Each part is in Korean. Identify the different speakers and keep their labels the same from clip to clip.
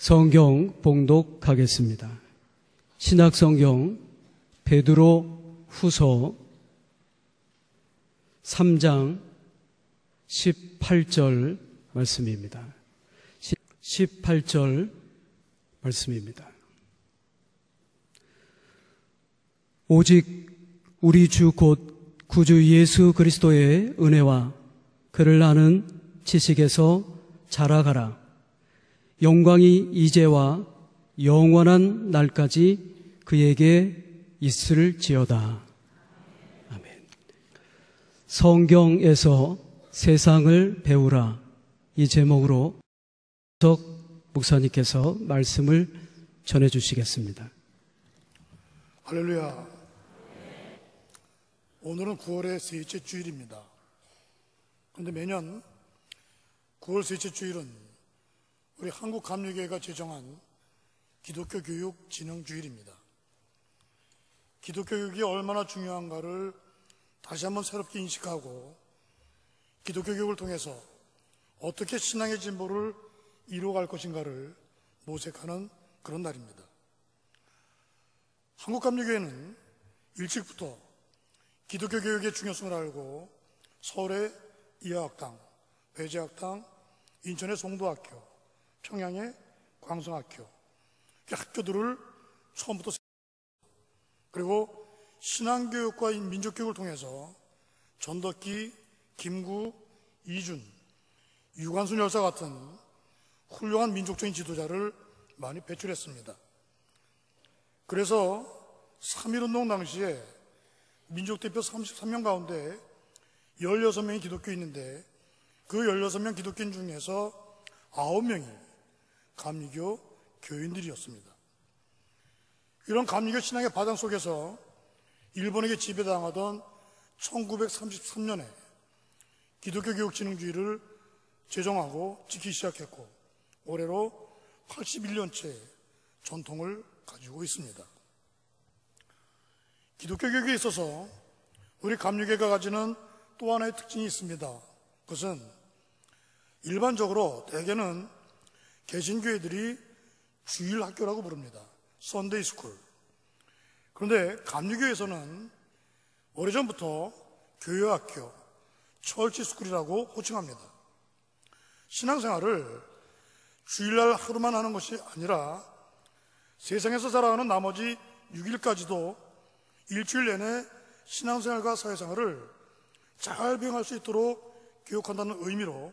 Speaker 1: 성경 봉독하겠습니다. 신약성경 베드로 후서 3장 18절 말씀입니다. 18절 말씀입니다. 오직 우리 주 곧 구주 예수 그리스도의 은혜와 그를 아는 지식에서 자라가라. 영광이 이제와 영원한 날까지 그에게 있을지어다. 아멘. 성경에서 세상을 배우라, 이 제목으로 석 목사님께서 말씀을 전해 주시겠습니다.
Speaker 2: 할렐루야. 오늘은 9월의 셋째 주일입니다. 그런데 매년 9월 셋째 주일은 우리 한국감리교회가 제정한 기독교 교육 진흥 주일입니다. 기독교 교육이 얼마나 중요한가를 다시 한번 새롭게 인식하고 기독교 교육을 통해서 어떻게 신앙의 진보를 이루어갈 것인가를 모색하는 그런 날입니다. 한국감리교회는 일찍부터 기독교 교육의 중요성을 알고 서울의 이화학당, 배재학당, 인천의 송도학교, 평양의 광성학교, 학교들을 처음부터 그리고 신앙교육과 민족교육을 통해서 전덕기, 김구, 이준, 유관순 열사 같은 훌륭한 민족적인 지도자를 많이 배출했습니다. 그래서 3.1운동 당시에 민족대표 33명 가운데 16명이 기독교인인데 그 16명 기독교인 중에서 9명이 감리교 교인들이었습니다. 이런 감리교 신앙의 바탕 속에서 일본에게 지배당하던 1933년에 기독교 교육진흥주의를 제정하고 지키기 시작했고 올해로 81년째 전통을 가지고 있습니다. 기독교 교육에 있어서 우리 감리교회가 가지는 또 하나의 특징이 있습니다. 그것은 일반적으로 대개는 개신교회들이 주일학교라고 부릅니다. 선데이 스쿨. 그런데 감리교회에서는 오래전부터 교회학교, 철치 스쿨이라고 호칭합니다. 신앙생활을 주일날 하루만 하는 것이 아니라 세상에서 살아가는 나머지 6일까지도 일주일 내내 신앙생활과 사회생활을 잘 병할 수 있도록 교육한다는 의미로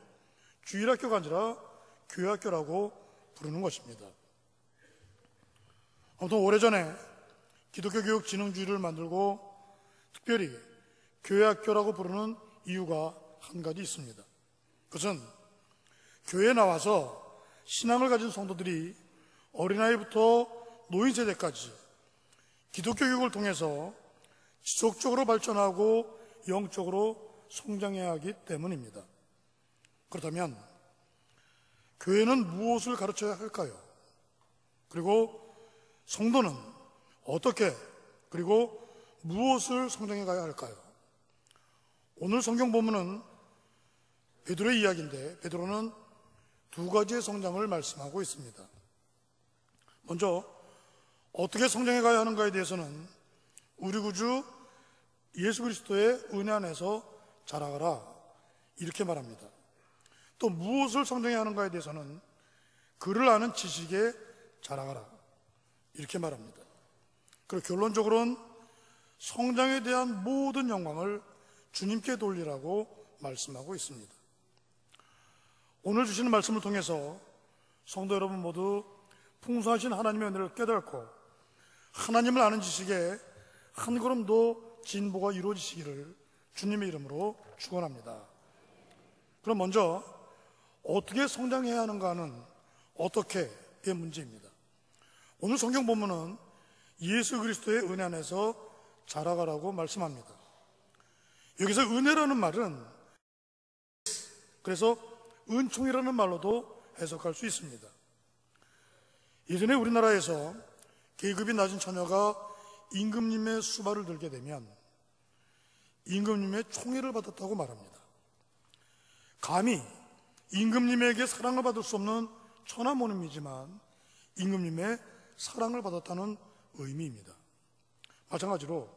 Speaker 2: 주일학교가 아니라 교회학교라고 부르는 것입니다. 아무튼 오래전에 기독교 교육 진흥주의를 만들고 특별히 교회학교라고 부르는 이유가 한 가지 있습니다. 그것은 교회에 나와서 신앙을 가진 성도들이 어린아이부터 노인 세대까지 기독교 교육을 통해서 지속적으로 발전하고 영적으로 성장해야 하기 때문입니다. 그렇다면 교회는 무엇을 가르쳐야 할까요? 그리고 성도는 어떻게 그리고 무엇을 성장해 가야 할까요? 오늘 성경 본문은 베드로의 이야기인데 베드로는 두 가지의 성장을 말씀하고 있습니다. 먼저 어떻게 성장해 가야 하는가에 대해서는 우리 구주 예수 그리스도의 은혜 안에서 자라가라 이렇게 말합니다. 또 무엇을 성장해야 하는가에 대해서는 그를 아는 지식에 자라가라 이렇게 말합니다. 그리고 결론적으로는 성장에 대한 모든 영광을 주님께 돌리라고 말씀하고 있습니다. 오늘 주시는 말씀을 통해서 성도 여러분 모두 풍성하신 하나님의 은혜를 깨닫고 하나님을 아는 지식에 한 걸음 더 진보가 이루어지시기를 주님의 이름으로 축원합니다. 그럼 먼저 어떻게 성장해야 하는가는 어떻게의 문제입니다. 오늘 성경 본문은 예수 그리스도의 은혜 안에서 자라가라고 말씀합니다. 여기서 은혜라는 말은 그래서 은총이라는 말로도 해석할 수 있습니다. 예전에 우리나라에서 계급이 낮은 처녀가 임금님의 수발을 들게 되면 임금님의 총애를 받았다고 말합니다. 감히 임금님에게 사랑을 받을 수 없는 처나모님이지만 임금님의 사랑을 받았다는 의미입니다. 마찬가지로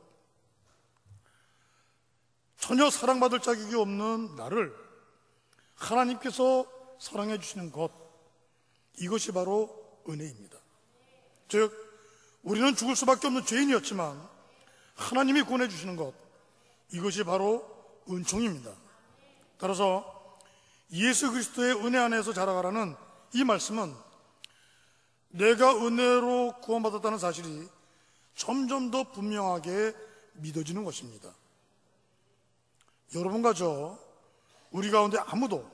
Speaker 2: 전혀 사랑받을 자격이 없는 나를 하나님께서 사랑해 주시는 것, 이것이 바로 은혜입니다. 즉 우리는 죽을 수밖에 없는 죄인이었지만 하나님이 구원해 주시는 것, 이것이 바로 은총입니다. 따라서 예수 그리스도의 은혜 안에서 자라가라는 이 말씀은 내가 은혜로 구원받았다는 사실이 점점 더 분명하게 믿어지는 것입니다. 여러분과 저, 우리 가운데 아무도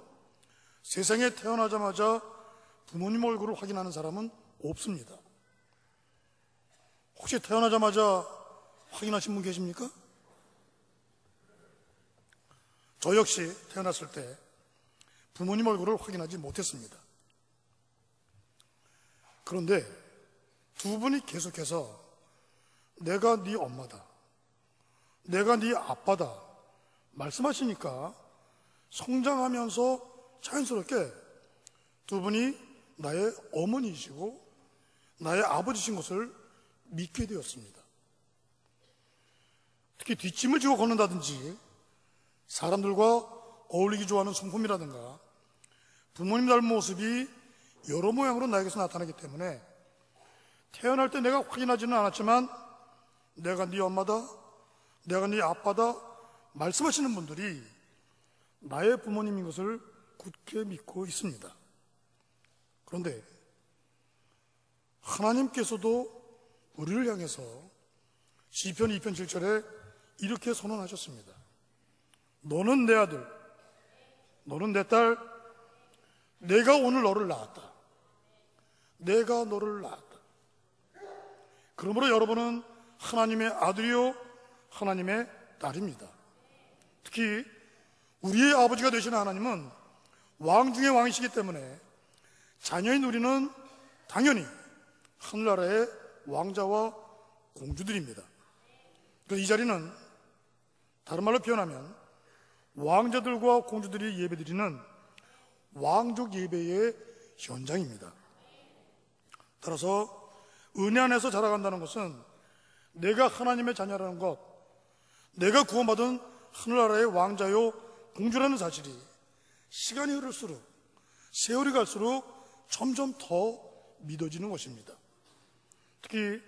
Speaker 2: 세상에 태어나자마자 부모님 얼굴을 확인하는 사람은 없습니다. 혹시 태어나자마자 확인하신 분 계십니까? 저 역시 태어났을 때 부모님 얼굴을 확인하지 못했습니다. 그런데 두 분이 계속해서 내가 네 엄마다, 내가 네 아빠다 말씀하시니까 성장하면서 자연스럽게 두 분이 나의 어머니이시고 나의 아버지신 것을 믿게 되었습니다. 특히 뒷짐을 지고 걷는다든지 사람들과 어울리기 좋아하는 성품이라든가 부모님 닮은 모습이 여러 모양으로 나에게서 나타나기 때문에 태어날 때 내가 확인하지는 않았지만 내가 네 엄마다, 내가 네 아빠다 말씀하시는 분들이 나의 부모님인 것을 굳게 믿고 있습니다. 그런데 하나님께서도 우리를 향해서 시편 2편 7절에 이렇게 선언하셨습니다. 너는 내 아들, 너는 내 딸, 내가 오늘 너를 낳았다. 내가 너를 낳았다. 그러므로 여러분은 하나님의 아들이요 하나님의 딸입니다. 특히 우리의 아버지가 되시는 하나님은 왕 중의 왕이시기 때문에 자녀인 우리는 당연히 하늘나라의 왕자와 공주들입니다. 그래서 이 자리는 다른 말로 표현하면 왕자들과 공주들이 예배드리는 왕족 예배의 현장입니다. 따라서 은혜 안에서 자라간다는 것은 내가 하나님의 자녀라는 것, 내가 구원받은 하늘나라의 왕자요 공주라는 사실이 시간이 흐를수록, 세월이 갈수록 점점 더 믿어지는 것입니다. 특히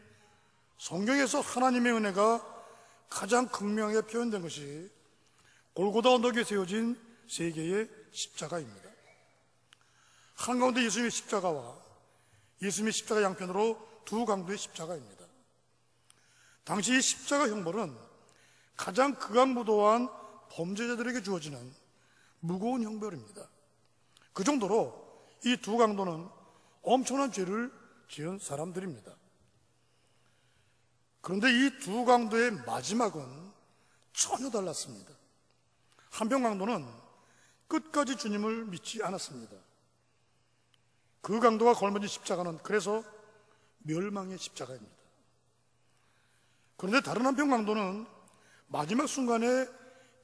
Speaker 2: 성경에서 하나님의 은혜가 가장 극명하게 표현된 것이 골고다 언덕에 세워진 세 개의 십자가입니다. 한가운데 예수님의 십자가와 예수님의 십자가 양편으로 두 강도의 십자가입니다. 당시 이 십자가 형벌은 가장 극악무도한 범죄자들에게 주어지는 무거운 형벌입니다. 그 정도로 이 두 강도는 엄청난 죄를 지은 사람들입니다. 그런데 이 두 강도의 마지막은 전혀 달랐습니다. 한편 강도는 끝까지 주님을 믿지 않았습니다. 그 강도가 걸머진 십자가는 그래서 멸망의 십자가입니다. 그런데 다른 한편 강도는 마지막 순간에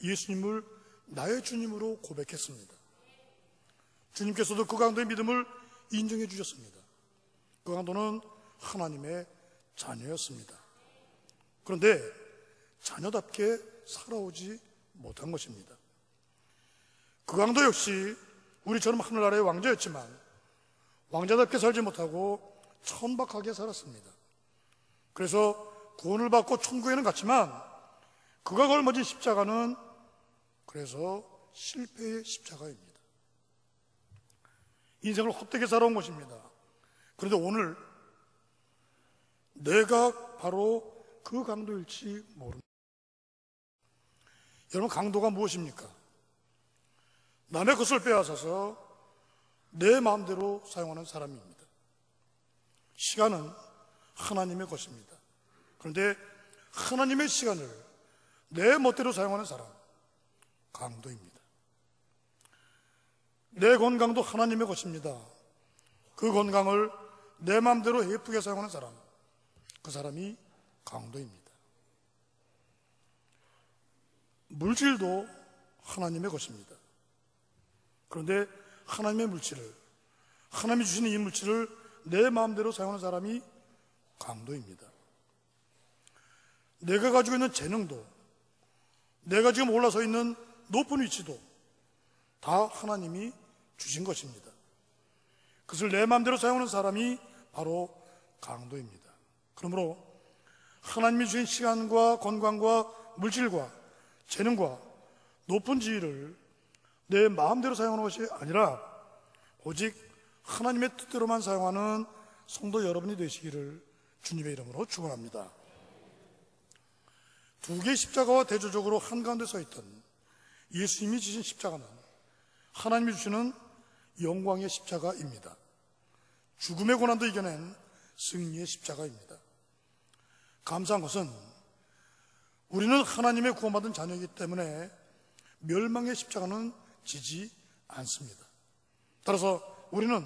Speaker 2: 예수님을 나의 주님으로 고백했습니다. 주님께서도 그 강도의 믿음을 인정해 주셨습니다. 그 강도는 하나님의 자녀였습니다. 그런데 자녀답게 살아오지 못한 것입니다. 그 강도 역시 우리처럼 하늘나라의 왕자였지만 왕자답게 살지 못하고 천박하게 살았습니다. 그래서 구원을 받고 천국에는 갔지만 그가 걸머진 십자가는 그래서 실패의 십자가입니다. 인생을 헛되게 살아온 것입니다. 그런데 오늘 내가 바로 그 강도일지 모릅니다. 여러분, 강도가 무엇입니까? 남의 것을 빼앗아서 내 마음대로 사용하는 사람입니다. 시간은 하나님의 것입니다. 그런데 하나님의 시간을 내 멋대로 사용하는 사람, 강도입니다. 내 건강도 하나님의 것입니다. 그 건강을 내 마음대로 예쁘게 사용하는 사람, 그 사람이 강도입니다. 물질도 하나님의 것입니다. 그런데 하나님의 물질을, 하나님이 주시는 이 물질을 내 마음대로 사용하는 사람이 강도입니다. 내가 가지고 있는 재능도, 내가 지금 올라서 있는 높은 위치도 다 하나님이 주신 것입니다. 그것을 내 마음대로 사용하는 사람이 바로 강도입니다. 그러므로 하나님이 주신 시간과 건강과 물질과 재능과 높은 지위를 내 마음대로 사용하는 것이 아니라 오직 하나님의 뜻대로만 사용하는 성도 여러분이 되시기를 주님의 이름으로 축원합니다. 두 개의 십자가와 대조적으로 한가운데 서 있던 예수님이 지신 십자가는 하나님이 주시는 영광의 십자가입니다. 죽음의 고난도 이겨낸 승리의 십자가입니다. 감사한 것은 우리는 하나님의 구원받은 자녀이기 때문에 멸망의 십자가는 지지 않습니다. 따라서 우리는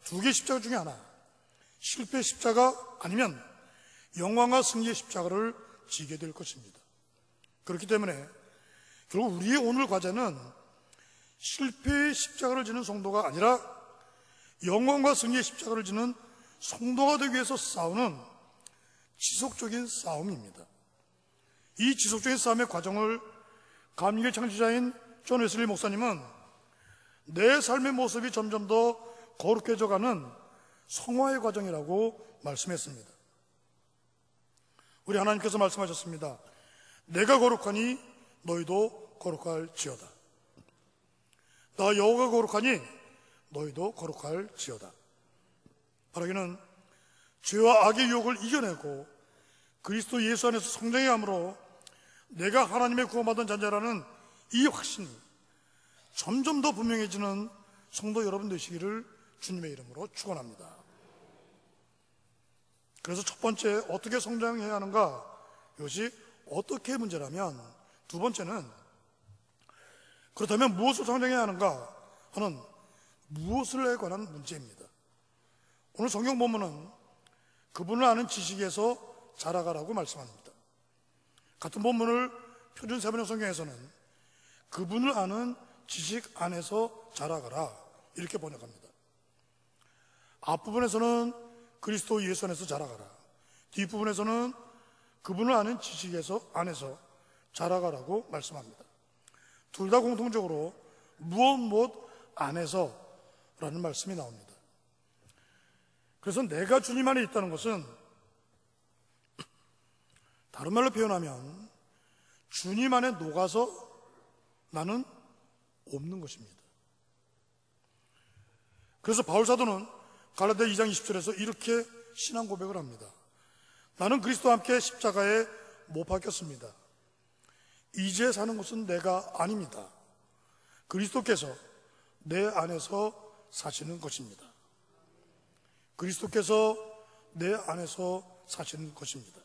Speaker 2: 두 개의 십자가 중에 하나, 실패의 십자가 아니면 영광과 승리의 십자가를 지게 될 것입니다. 그렇기 때문에 결국 우리의 오늘 과제는 실패의 십자가를 지는 성도가 아니라 영광과 승리의 십자가를 지는 성도가 되기 위해서 싸우는 지속적인 싸움입니다. 이 지속적인 싸움의 과정을 감리교의 창시자인 존 웨슬리 목사님은 내 삶의 모습이 점점 더 거룩해져가는 성화의 과정이라고 말씀했습니다. 우리 하나님께서 말씀하셨습니다. 내가 거룩하니 너희도 거룩할지어다. 나 여호와가 거룩하니 너희도 거룩할지어다. 바라기는 죄와 악의 유혹을 이겨내고 그리스도 예수 안에서 성장해감으로 내가 하나님의 구원받은 자녀라는 이 확신이 점점 더 분명해지는 성도 여러분 되시기를 주님의 이름으로 축원합니다. 그래서 첫 번째, 어떻게 성장해야 하는가? 이것이 어떻게 문제라면, 두 번째는 그렇다면 무엇을 성장해야 하는가 하는 무엇을에 관한 문제입니다. 오늘 성경 본문은 그분을 아는 지식에서 자라가라고 말씀합니다. 같은 본문을 표준 세번역 성경에서는 그분을 아는 지식 안에서 자라가라 이렇게 번역합니다. 앞부분에서는 그리스도 예수 안에서 자라가라, 뒷부분에서는 그분을 아는 지식에서 안에서 자라가라고 말씀합니다. 둘 다 공통적으로 무엇 안에서라는 말씀이 나옵니다. 그래서 내가 주님 안에 있다는 것은 다른 말로 표현하면 주님 안에 녹아서 나는 없는 것입니다. 그래서 바울 사도는 갈라디아 2장 20절에서 이렇게 신앙 고백을 합니다. 나는 그리스도와 함께 십자가에 못 박혔습니다. 이제 사는 것은 내가 아닙니다. 그리스도께서 내 안에서 사시는 것입니다. 그리스도께서 내 안에서 사시는 것입니다.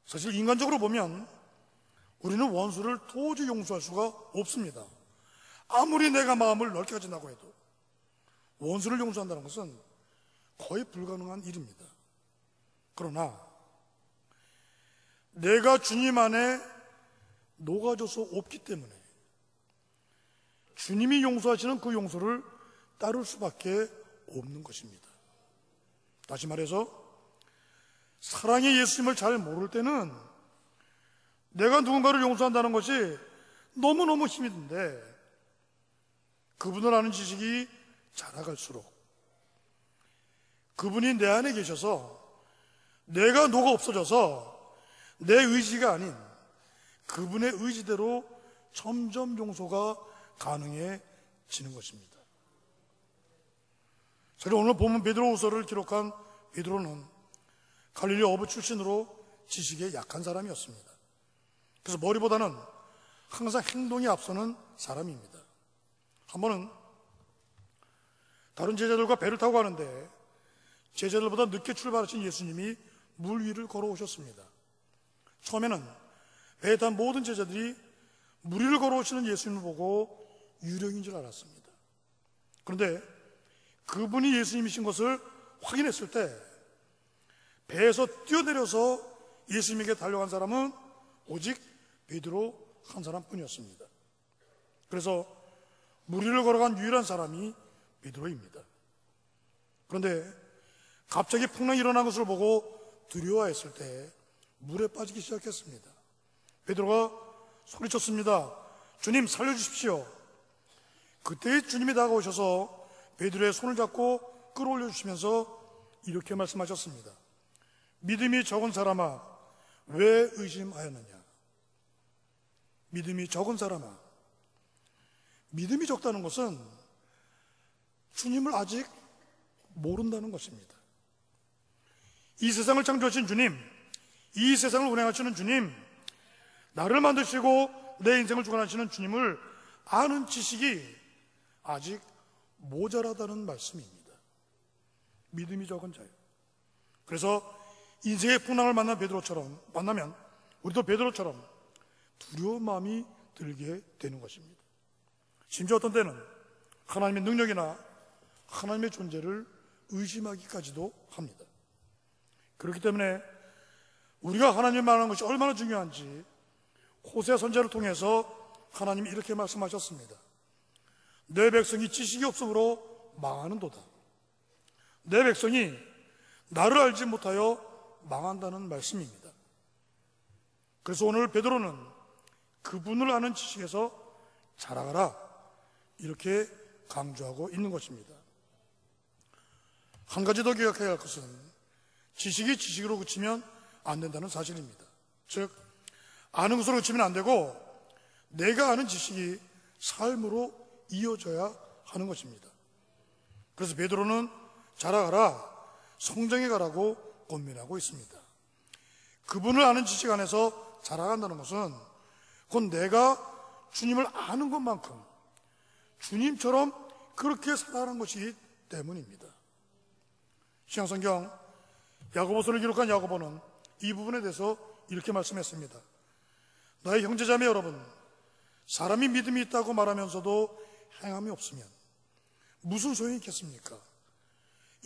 Speaker 2: 사실 인간적으로 보면 우리는 원수를 도저히 용서할 수가 없습니다. 아무리 내가 마음을 넓게 가진다고 해도 원수를 용서한다는 것은 거의 불가능한 일입니다. 그러나 내가 주님 안에 녹아져서 없기 때문에 주님이 용서하시는 그 용서를 따를 수밖에 없는 것입니다. 다시 말해서 사랑의 예수님을 잘 모를 때는 내가 누군가를 용서한다는 것이 너무너무 힘이 든데 그분을 아는 지식이 자라갈수록 그분이 내 안에 계셔서 내가 녹아 없어져서 내 의지가 아닌 그분의 의지대로 점점 용서가 가능해지는 것입니다. 사실 오늘 본문 베드로후서를 기록한 베드로는 갈릴리 어부 출신으로 지식에 약한 사람이었습니다. 그래서 머리보다는 항상 행동이 앞서는 사람입니다. 한 번은 다른 제자들과 배를 타고 가는데 제자들보다 늦게 출발하신 예수님이 물 위를 걸어오셨습니다. 처음에는 배에 탄 모든 제자들이 물 위를 걸어오시는 예수님을 보고 유령인 줄 알았습니다. 그런데 그분이 예수님이신 것을 확인했을 때 배에서 뛰어내려서 예수님에게 달려간 사람은 오직 베드로 한 사람뿐이었습니다. 그래서 물 위를 걸어간 유일한 사람이 베드로입니다. 그런데 갑자기 풍랑이 일어난 것을 보고 두려워했을 때 물에 빠지기 시작했습니다. 베드로가 소리쳤습니다. 주님, 살려주십시오. 그때 주님이 다가오셔서 베드로의 손을 잡고 끌어올려 주시면서 이렇게 말씀하셨습니다. 믿음이 적은 사람아, 왜 의심하였느냐? 믿음이 적은 사람아. 믿음이 적다는 것은 주님을 아직 모른다는 것입니다. 이 세상을 창조하신 주님, 이 세상을 운행하시는 주님, 나를 만드시고 내 인생을 주관하시는 주님을 아는 지식이 아직 모자라다는 말씀입니다. 믿음이 적은 자요. 그래서 인생의 풍랑을 만나면 우리도 베드로처럼 두려운 마음이 들게 되는 것입니다. 심지어 어떤 때는 하나님의 능력이나 하나님의 존재를 의심하기까지도 합니다. 그렇기 때문에 우리가 하나님을 만나는 것이 얼마나 중요한지 호세아 선지자를 통해서 하나님이 이렇게 말씀하셨습니다. 내 백성이 지식이 없으므로 망하는도다. 내 백성이 나를 알지 못하여 망한다는 말씀입니다. 그래서 오늘 베드로는 그분을 아는 지식에서 자라가라, 이렇게 강조하고 있는 것입니다. 한 가지 더 기억해야 할 것은 지식이 지식으로 그치면 안 된다는 사실입니다. 즉, 아는 것으로 그치면 안 되고 내가 아는 지식이 삶으로 이어져야 하는 것입니다. 그래서 베드로는 자라가라, 성장해 가라고 권면하고 있습니다. 그분을 아는 지식 안에서 자라간다는 것은 곧 내가 주님을 아는 것만큼 주님처럼 그렇게 살아가는 것이기 때문입니다. 신약성경 야고보서를 기록한 야고보는 이 부분에 대해서 이렇게 말씀했습니다. 나의 형제자매 여러분, 사람이 믿음이 있다고 말하면서도 행함이 없으면 무슨 소용이 있겠습니까?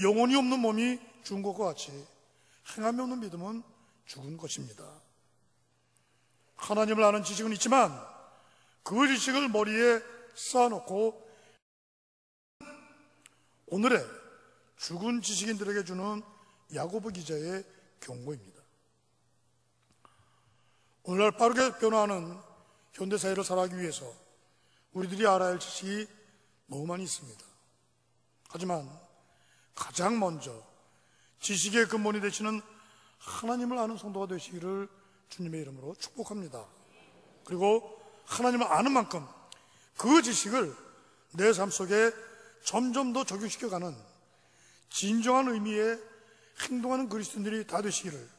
Speaker 2: 영혼이 없는 몸이 죽은 것과 같이 행함이 없는 믿음은 죽은 것입니다. 하나님을 아는 지식은 있지만 그 지식을 머리에 쌓아놓고 오늘의 죽은 지식인들에게 주는 야고보 기자의 경고입니다. 오늘날 빠르게 변화하는 현대사회를 살아가기 위해서 우리들이 알아야 할 지식이 너무 많이 있습니다. 하지만 가장 먼저 지식의 근본이 되시는 하나님을 아는 성도가 되시기를 주님의 이름으로 축복합니다. 그리고 하나님을 아는 만큼 그 지식을 내 삶 속에 점점 더 적용시켜가는 진정한 의미의 행동하는 그리스도인들이 다 되시기를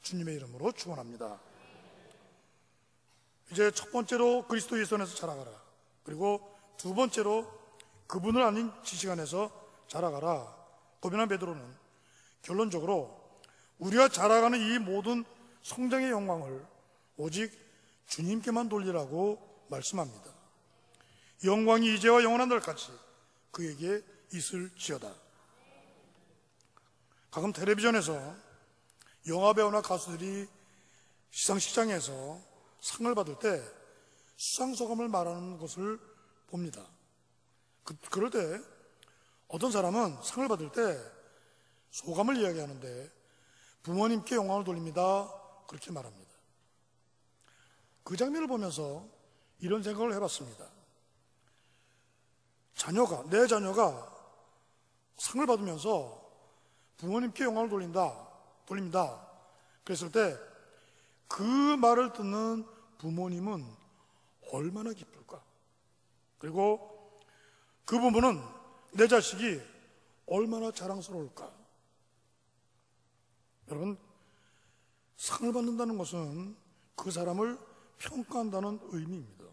Speaker 2: 주님의 이름으로 축원합니다. 이제 첫 번째로 그리스도 예수 안에서 자라가라. 그리고 두 번째로 그분을 아는 지식 안에서 자라가라. 고민한 베드로는 결론적으로 우리가 자라가는 이 모든 성장의 영광을 오직 주님께만 돌리라고 말씀합니다. 영광이 이제와 영원한 날까지 그에게 있을지어다. 가끔 텔레비전에서 영화배우나 가수들이 시상식장에서 상을 받을 때 수상소감을 말하는 것을 봅니다. 그럴 때 어떤 사람은 상을 받을 때 소감을 이야기하는데 부모님께 영광을 돌립니다, 그렇게 말합니다. 그 장면을 보면서 이런 생각을 해봤습니다. 내 자녀가 상을 받으면서 부모님께 영광을 돌립니다. 그랬을 때 그 말을 듣는 부모님은 얼마나 기쁠까? 그리고 그 부모는 내 자식이 얼마나 자랑스러울까? 여러분, 상을 받는다는 것은 그 사람을 평가한다는 의미입니다.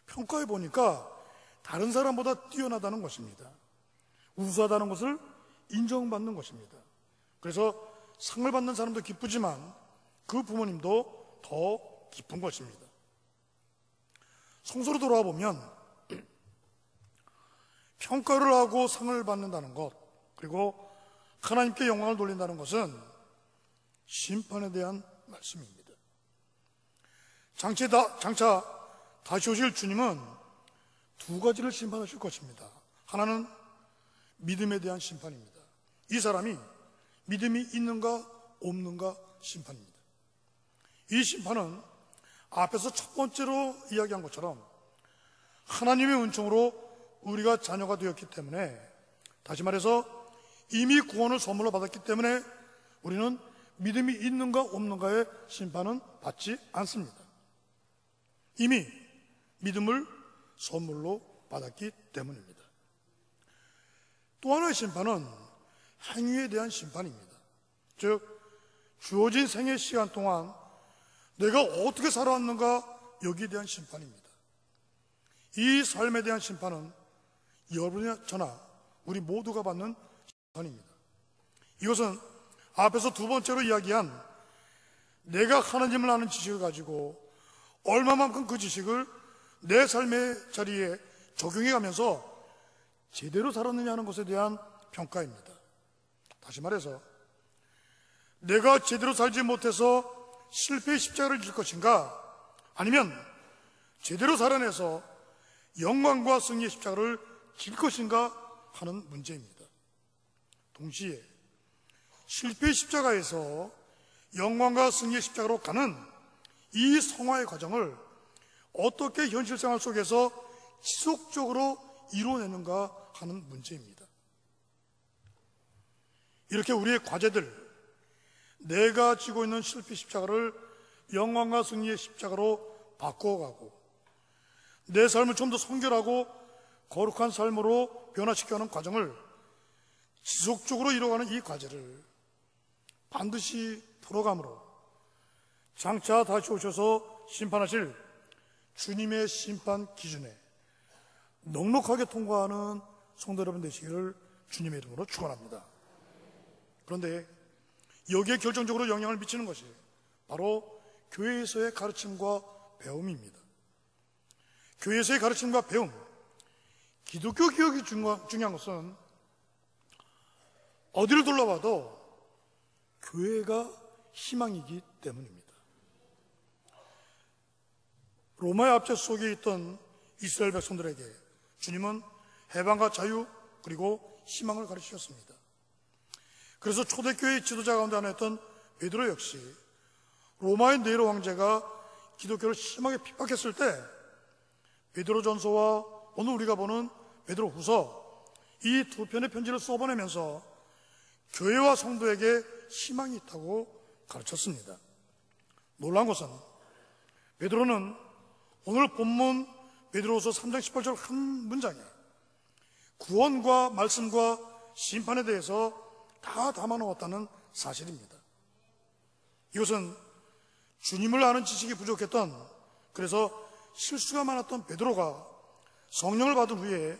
Speaker 2: 평가해 보니까 다른 사람보다 뛰어나다는 것입니다. 우수하다는 것을 인정받는 것입니다. 그래서 상을 받는 사람도 기쁘지만 그 부모님도 더 기쁜 것입니다. 성서로 돌아와 보면 평가를 하고 상을 받는다는 것, 그리고 하나님께 영광을 돌린다는 것은 심판에 대한 말씀입니다. 장차 다시 오실 주님은 두 가지를 심판하실 것입니다. 하나는 믿음에 대한 심판입니다. 이 사람이 믿음이 있는가 없는가 심판입니다. 이 심판은 앞에서 첫 번째로 이야기한 것처럼 하나님의 은총으로 우리가 자녀가 되었기 때문에, 다시 말해서 이미 구원을 선물로 받았기 때문에 우리는 믿음이 있는가 없는가의 심판은 받지 않습니다. 이미 믿음을 선물로 받았기 때문입니다. 또 하나의 심판은 행위에 대한 심판입니다. 즉, 주어진 생애 시간 동안 내가 어떻게 살아왔는가, 여기에 대한 심판입니다. 이 삶에 대한 심판은 여러분이나 저나 우리 모두가 받는 심판입니다. 이것은 앞에서 두 번째로 이야기한 내가 하나님을 아는 지식을 가지고 얼마만큼 그 지식을 내 삶의 자리에 적용해 가면서 제대로 살았느냐 하는 것에 대한 평가입니다. 다시 말해서 내가 제대로 살지 못해서 실패의 십자가를 질 것인가, 아니면 제대로 살아내서 영광과 승리의 십자가를 질 것인가 하는 문제입니다. 동시에 실패의 십자가에서 영광과 승리의 십자가로 가는 이 성화의 과정을 어떻게 현실 생활 속에서 지속적으로 이뤄내는가 하는 문제입니다. 이렇게 우리의 과제들, 내가 지고 있는 실패 십자가를 영광과 승리의 십자가로 바꿔가고 내 삶을 좀 더 성결하고 거룩한 삶으로 변화시켜가는 과정을 지속적으로 이뤄가는 이 과제를 반드시 풀어감으로 장차 다시 오셔서 심판하실 주님의 심판 기준에 넉넉하게 통과하는 성도 여러분 되시기를 주님의 이름으로 축원합니다. 그런데 여기에 결정적으로 영향을 미치는 것이 바로 교회에서의 가르침과 배움입니다. 교회에서의 가르침과 배움, 기독교 교육이 중요한 것은 어디를 둘러봐도 교회가 희망이기 때문입니다. 로마의 압제 속에 있던 이스라엘 백성들에게 주님은 해방과 자유 그리고 희망을 가르치셨습니다. 그래서 초대교회의 지도자 가운데 하나였던 베드로 역시 로마의 네로 황제가 기독교를 심하게 핍박했을 때 베드로전서와 오늘 우리가 보는 베드로후서, 이 두 편의 편지를 써보내면서 교회와 성도에게 희망이 있다고 가르쳤습니다. 놀라운 것은 베드로는 오늘 본문 베드로후서 3장 18절 한 문장에 구원과 말씀과 심판에 대해서 다 담아놓았다는 사실입니다. 이것은 주님을 아는 지식이 부족했던, 그래서 실수가 많았던 베드로가 성령을 받은 후에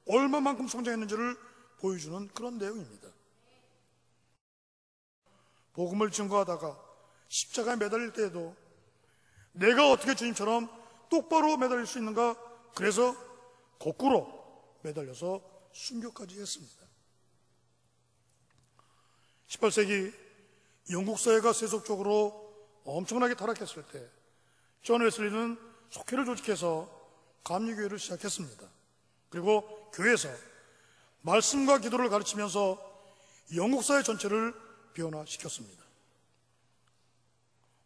Speaker 2: 얼마만큼 성장했는지를 보여주는 그런 내용입니다. 복음을 증거하다가 십자가에 매달릴 때에도 내가 어떻게 주님처럼 똑바로 매달릴 수 있는가, 그래서 거꾸로 매달려서 순교까지 했습니다. 18세기 영국 사회가 세속적으로 엄청나게 타락했을 때 존 웨슬리는 속회를 조직해서 감리교회를 시작했습니다. 그리고 교회에서 말씀과 기도를 가르치면서 영국 사회 전체를 변화시켰습니다.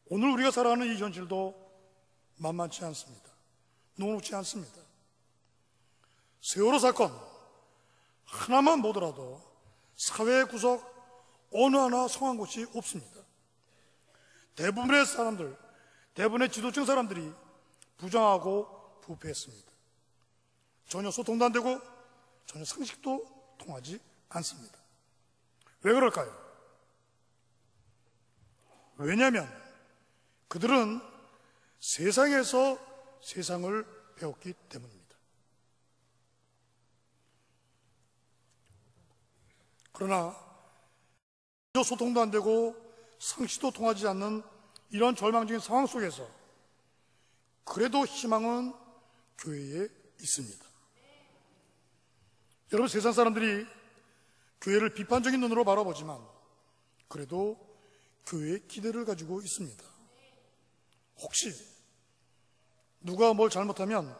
Speaker 2: 오늘 우리가 살아가는 이 현실도 만만치 않습니다. 녹록지 않습니다. 세월호 사건 하나만 보더라도 사회 구석 어느 하나 성한 곳이 없습니다. 대부분의 사람들, 대부분의 지도층 사람들이 부정하고 부패했습니다. 전혀 소통도 안 되고 전혀 상식도 통하지 않습니다. 왜 그럴까요? 왜냐하면 그들은 세상에서 세상을 배웠기 때문입니다. 그러나 소통도 안 되고 상식도 통하지 않는 이런 절망적인 상황 속에서 그래도 희망은 교회에 있습니다. 여러분, 세상 사람들이 교회를 비판적인 눈으로 바라보지만 그래도 교회에 기대를 가지고 있습니다. 혹시 누가 뭘 잘못하면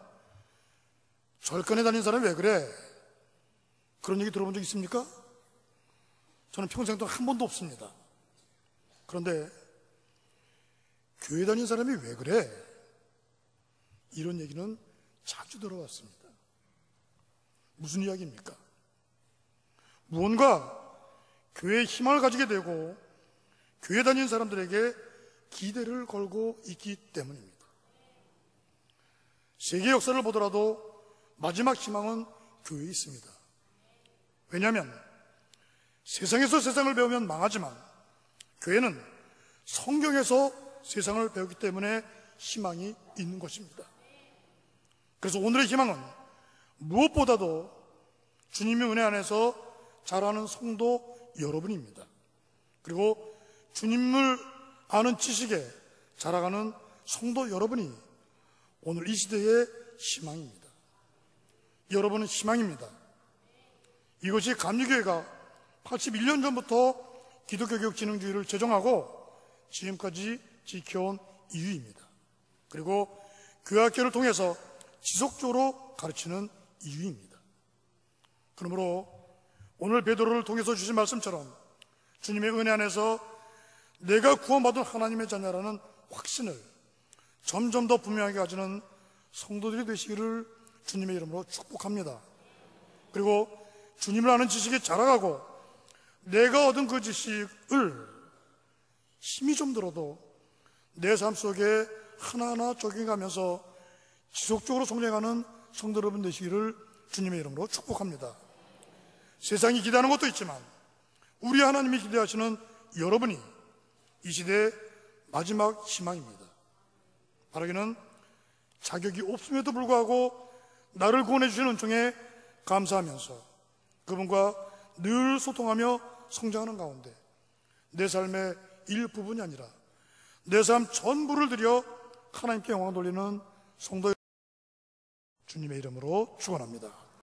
Speaker 2: 절간에 다니는 사람이 왜 그래? 그런 얘기 들어본 적 있습니까? 저는 평생 동안 한 번도 없습니다. 그런데 교회 다니는 사람이 왜 그래? 이런 얘기는 자주 들어왔습니다. 무슨 이야기입니까? 무언가 교회에 희망을 가지게 되고 교회 다니는 사람들에게 기대를 걸고 있기 때문입니다. 세계 역사를 보더라도 마지막 희망은 교회에 있습니다. 왜냐하면 세상에서 세상을 배우면 망하지만 교회는 성경에서 세상을 배우기 때문에 희망이 있는 것입니다. 그래서 오늘의 희망은 무엇보다도 주님의 은혜 안에서 자라는 성도 여러분입니다. 그리고 주님을 아는 지식에 자라가는 성도 여러분이 오늘 이 시대의 희망입니다. 여러분은 희망입니다. 이것이 감리교회가 81년 전부터 기독교교육진흥주의를 제정하고 지금까지 지켜온 이유입니다. 그리고 교회학교를 통해서 지속적으로 가르치는 이유입니다. 그러므로 오늘 베드로를 통해서 주신 말씀처럼 주님의 은혜 안에서 내가 구원받은 하나님의 자녀라는 확신을 점점 더 분명하게 가지는 성도들이 되시기를 주님의 이름으로 축복합니다. 그리고 주님을 아는 지식에 자라가고 내가 얻은 그 지식을 힘이 좀 들어도 내 삶 속에 하나하나 적용하면서 지속적으로 성장하는 성도 여러분 되시기를 주님의 이름으로 축복합니다. 세상이 기대하는 것도 있지만 우리 하나님이 기대하시는 여러분이 이 시대의 마지막 희망입니다. 바라기는 자격이 없음에도 불구하고 나를 구원해 주시는 은총에 감사하면서 그분과 늘 소통하며 성장하는 가운데 내 삶의 일부분이 아니라 내 삶 전부를 들여 하나님께 영광 돌리는 성도 주님의 이름으로 축원합니다.